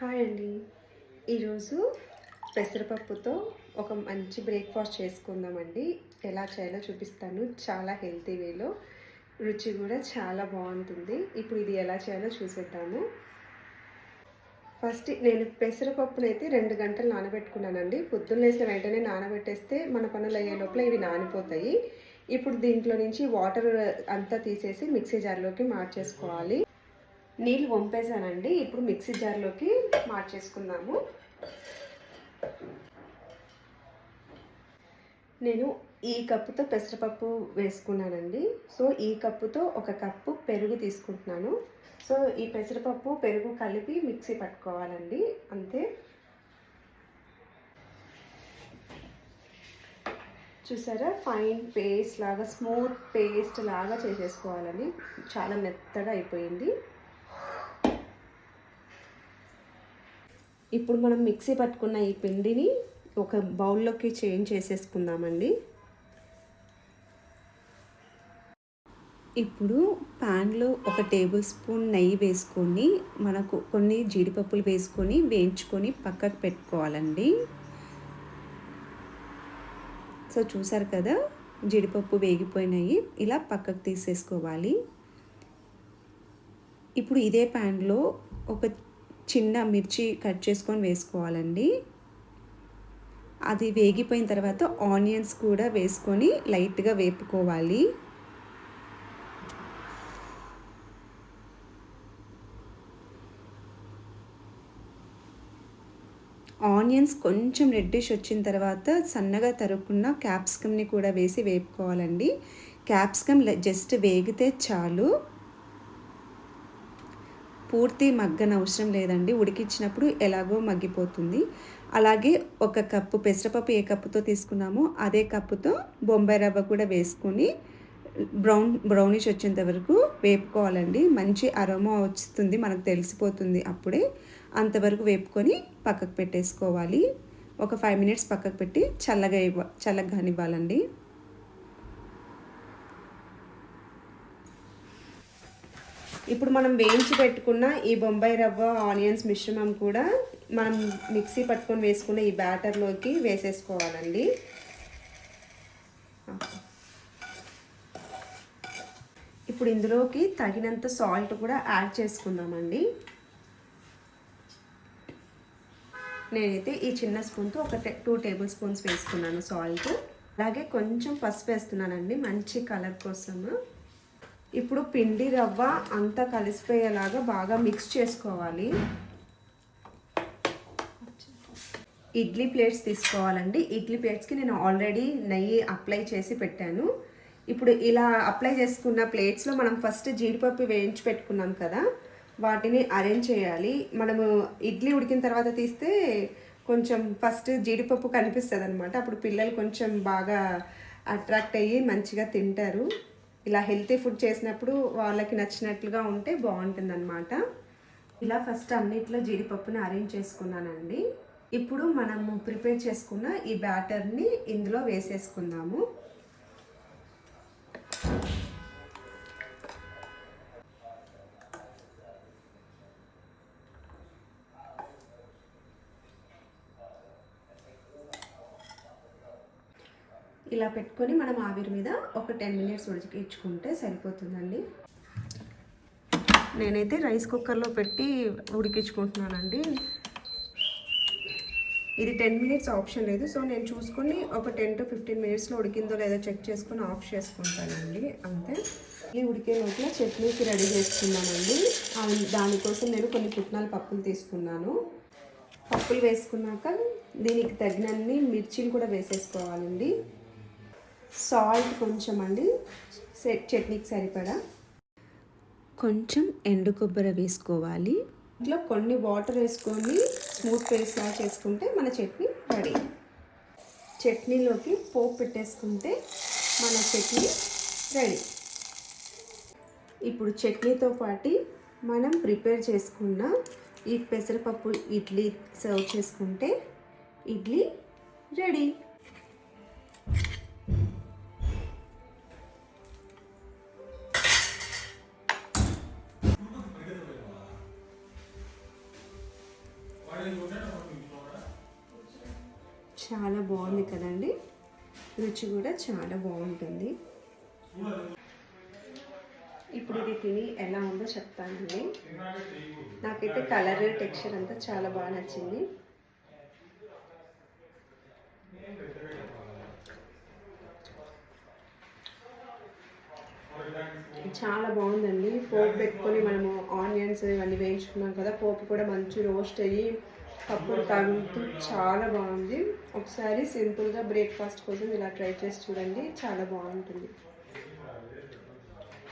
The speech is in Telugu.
హాయ్ అండి. ఈరోజు పెసరపప్పుతో ఒక మంచి బ్రేక్ఫాస్ట్ చేసుకుందామండి. ఎలా చేయాలో చూపిస్తాను. చాలా హెల్తీ వేలో, రుచి కూడా చాలా బాగుంటుంది. ఇప్పుడు ఇది ఎలా చేయాలో చూసేద్దాము. ఫస్ట్ నేను పెసరపప్పునైతే 2 గంటలు నానబెట్టుకున్నానండి. పొద్దున్న లేసిన వెంటనే నానబెట్టేస్తే మన పనులు అయ్యే లోపల ఇవి నానిపోతాయి. ఇప్పుడు దీంట్లో నుంచి వాటర్ అంతా తీసేసి మిక్సీ జార్లోకి మార్చేసుకోవాలి. నీళ్ళు వంపేసానండి. ఇప్పుడు మిక్సీ జార్లోకి మార్చేసుకుందాము. నేను ఈ కప్పుతో పెసరపప్పు వేసుకున్నానండి. సో ఈ కప్పుతో 1 కప్పు పెరుగు తీసుకుంటున్నాను. సో ఈ పెసరపప్పు పెరుగు కలిపి మిక్సీ పట్టుకోవాలండి, అంతే. చూసారా, ఫైన్ పేస్ట్ లాగా, స్మూత్ పేస్ట్ లాగా చేసేసుకోవాలండి. చాలా మెత్తగా అయిపోయింది. ఇప్పుడు మనం మిక్సీ పట్టుకున్న ఈ పిండిని ఒక బౌల్లోకి చేంజ్ చేసేసుకుందామండి. ఇప్పుడు ప్యాన్లో 1 టేబుల్ స్పూన్ నెయ్యి వేసుకొని మనకు కొన్ని జీడిపప్పులు వేసుకొని వేయించుకొని పక్కకు పెట్టుకోవాలండి. సో చూసారు కదా, జీడిపప్పు వేగిపోయినాయి. ఇలా పక్కకు తీసేసుకోవాలి. ఇప్పుడు ఇదే ప్యాన్లో ఒక చిన్న మిర్చి కట్ చేసుకొని వేసుకోవాలండి. అది వేగిపోయిన తర్వాత ఆనియన్స్ కూడా వేసుకొని లైట్గా వేపుకోవాలి. ఆనియన్స్ కొంచెం రెడ్డిష్ వచ్చిన తర్వాత సన్నగా తరుక్కున్న క్యాప్సికమ్ని కూడా వేసి వేపుకోవాలండి. క్యాప్సికమ్ జస్ట్ వేగితే చాలు, పూర్తి మగ్గన అవసరం లేదండి. ఉడికించినప్పుడు ఎలాగో మగ్గిపోతుంది. అలాగే 1 కప్పు పెసరపప్పు ఏ కప్పుతో తీసుకున్నామో అదే కప్పుతో బొంబాయి రవ్వ కూడా వేసుకొని బ్రౌనిష్ వచ్చేంత వరకు వేపుకోవాలండి. మంచి అరోమా వస్తుంది, మనకు తెలిసిపోతుంది అప్పుడే. అంతవరకు వేపుకొని పక్కకు పెట్టేసుకోవాలి. ఒక 5 మినిట్స్ పక్కకు పెట్టి చల్లగా కానివ్వాలండి. ఇప్పుడు మనం వేయించి పెట్టుకున్న ఈ బొంబాయి రవ్వ ఆనియన్స్ మిశ్రమం కూడా మనం మిక్సీ పట్టుకొని వేసుకున్న ఈ బ్యాటర్లోకి వేసేసుకోవాలండి. ఇప్పుడు ఇందులోకి తగినంత సాల్ట్ కూడా యాడ్ చేసుకుందామండి. నేనైతే ఈ చిన్న స్పూన్తో ఒక 2 టేబుల్ స్పూన్స్ వేసుకున్నాను సాల్ట్. అలాగే కొంచెం పసుపు వేస్తున్నానండి, మంచి కలర్ కోసము. ఇప్పుడు పిండి రవ్వ అంతా కలిసిపోయేలాగా బాగా మిక్స్ చేసుకోవాలి. ఇడ్లీ ప్లేట్స్ తీసుకోవాలండి. ఇడ్లీ ప్లేట్స్కి నేను ఆల్రెడీ నెయ్యి అప్లై చేసి పెట్టాను. ఇప్పుడు ఇలా అప్లై చేసుకున్న ప్లేట్స్లో మనం ఫస్ట్ జీడిపప్పు వేయించి పెట్టుకున్నాం కదా, వాటిని అరేంజ్ చేయాలి. మనము ఇడ్లీ ఉడికిన తర్వాత తీస్తే కొంచెం ఫస్ట్ జీడిపప్పు కనిపిస్తుంది అనమాట. అప్పుడు పిల్లలు కొంచెం బాగా అట్రాక్ట్ అయ్యి మంచిగా తింటారు. ఇలా హెల్తీ ఫుడ్ చేసినప్పుడు వాళ్ళకి నచ్చినట్లుగా ఉంటే బాగుంటుంది అనమాట. ఇలా ఫస్ట్ అన్నిట్లో జీడిపప్పుని అరేంజ్ చేసుకున్నానండి. ఇప్పుడు మనము ప్రిపేర్ చేసుకున్న ఈ బ్యాటర్ని ఇందులో వేసేసుకుందాము. ఇలా పెట్టుకొని మనం ఆవిరి మీద ఒక 10 మినిట్స్ ఉడికించుకుంటే సరిపోతుందండి. నేనైతే రైస్ కుక్కర్లో పెట్టి ఉడికించుకుంటున్నానండి. ఇది 10 మినిట్స్ ఆప్షన్ లేదు. సో నేను చూసుకొని ఒక 10 to 15 మినిట్స్లో ఉడికిందో లేదో చెక్ చేసుకొని ఆఫ్ చేసుకుంటానండి, అంతే. ఇది ఉడికే లోపల చట్నీకి రెడీ చేసుకున్నానండి. దానికోసం నేను కొన్ని పుట్నాల పప్పులు తీసుకున్నాను. పప్పులు వేసుకున్నాక దీనికి తగినన్ని మిర్చిని కూడా వేసేసుకోవాలండి. సాల్ట్ కొంచెం అండి, చట్నీకి సరిపడా. కొంచెం ఎండు కొబ్బరి వేసుకోవాలి. ఇంట్లో కొన్ని వాటర్ వేసుకొని స్మూత్ పేస్ట్ లాగా చేసుకుంటే మన చట్నీ రెడీ. చట్నీలోకి పోపు పెట్టేసుకుంటే మన చట్నీ రెడీ. ఇప్పుడు చట్నీతో పాటు మనం ప్రిపేర్ చేసుకున్న ఈ పెసరపప్పు ఇడ్లీ సర్వ్ చేసుకుంటే ఇడ్లీ రెడీ. చాలా బాగుంది కదండి, రుచి కూడా చాలా బాగుంటుంది. ఇప్పుడు ఇది తిని ఎలా ఉందో చెప్తానండి. నాకైతే కలర్ టెక్స్చర్ అంతా చాలా బాగా నచ్చింది. చాలా బాగుందండి. పోపు పెట్టుకొని మనము ఆనియన్స్ ఇవన్నీ వేయించుకున్నాం కదా, పోపు కూడా మంచి రోస్ట్ అయ్యి పప్పులు తగులుతూ చాలా బాగుంది. ఒకసారి సింపుల్గా బ్రేక్ఫాస్ట్ కోసం ఇలా ట్రై చేసి చూడండి, చాలా బాగుంటుంది.